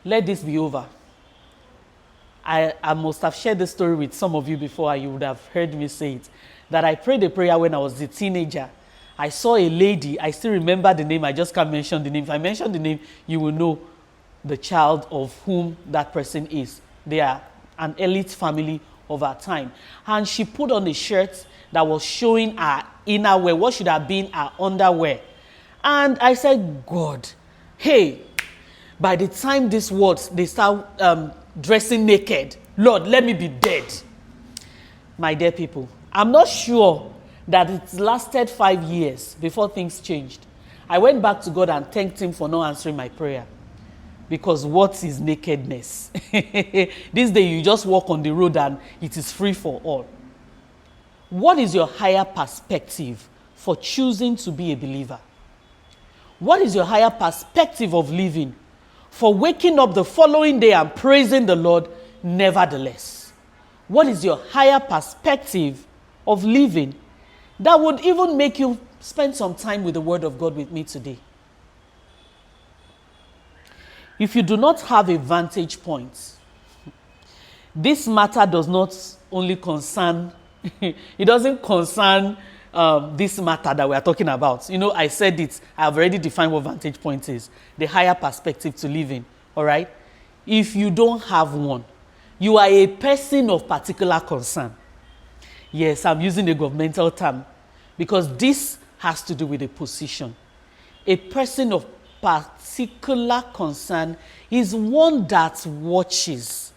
let this be over. I must have shared this story with some of you before, and you would have heard me say it, that I prayed a prayer when I was a teenager. I saw a lady, I still remember the name, I just can't mention the name. If I mention the name, you will know the child of whom that person is. They are an elite family of our time. And she put on a shirt that was showing her innerwear, what should have been her underwear. And I said, God, hey, by the time these words, they start dressing naked, Lord, let me be dead. My dear people, I'm not sure that it lasted 5 years before things changed. I went back to God and thanked him for not answering my prayer. Because what is nakedness? This day you just walk on the road and it is free for all. What is your higher perspective for choosing to be a believer? What is your higher perspective of living for waking up the following day and praising the Lord nevertheless? What is your higher perspective of living that would even make you spend some time with the Word of God with me today? If you do not have a vantage point, this matter does not only concern, it doesn't concern this matter that we are talking about. You know, I said it, I have already defined what vantage point is, the higher perspective to live in, all right? If you don't have one, you are a person of particular concern. Yes, I'm using a governmental term because this has to do with a position. A person of particular concern is one that watches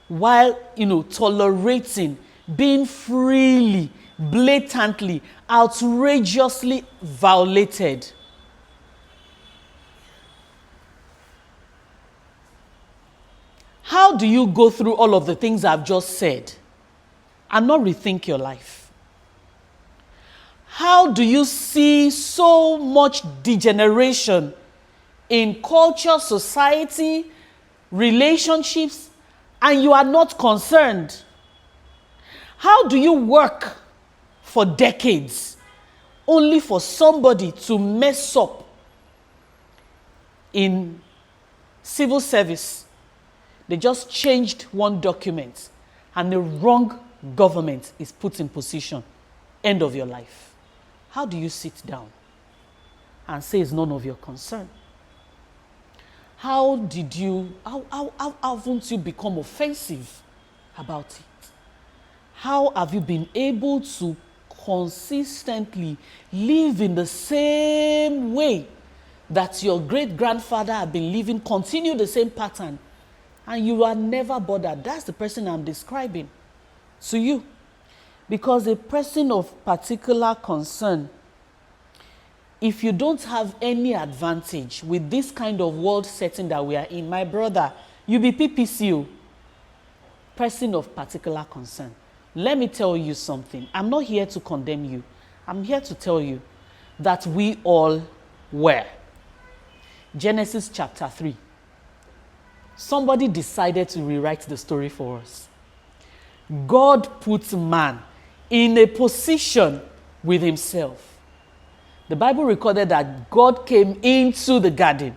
while, tolerating, being freely, blatantly, outrageously violated. How do you go through all of the things I've just said and not rethink your life? How do you see so much degeneration in culture, society, relationships, and you are not concerned? How do you work for decades only for somebody to mess up in civil service? They just changed one document and the wrong government is put in position. End of your life. How do you sit down and say it's none of your concern? How haven't you become offensive about it? How have you been able to consistently live in the same way that your great-grandfather had been living, continue the same pattern, and you are never bothered? That's the person I'm describing to you. Because a person of particular concern, if you don't have any advantage with this kind of world setting that we are in, my brother, you be PPCO, person of particular concern. Let me tell you something. I'm not here to condemn you. I'm here to tell you that we all were. Genesis chapter 3. Somebody decided to rewrite the story for us. God put man in a position with himself. The Bible recorded that God came into the garden.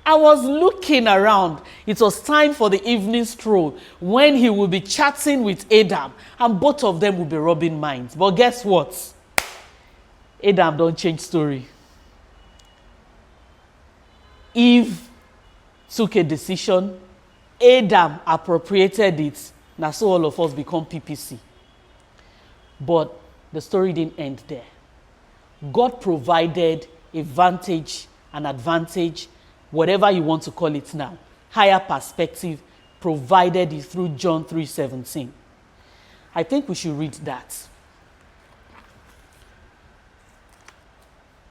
I was looking around. It was time for the evening stroll when he would be chatting with Adam and both of them would be rubbing minds. But guess what? Adam don't change story. Eve took a decision. Adam appropriated it. Now so all of us become PPC. But the story didn't end there. God provided a vantage, an advantage, whatever you want to call it now, higher perspective, provided it through John 3:17. I think we should read that.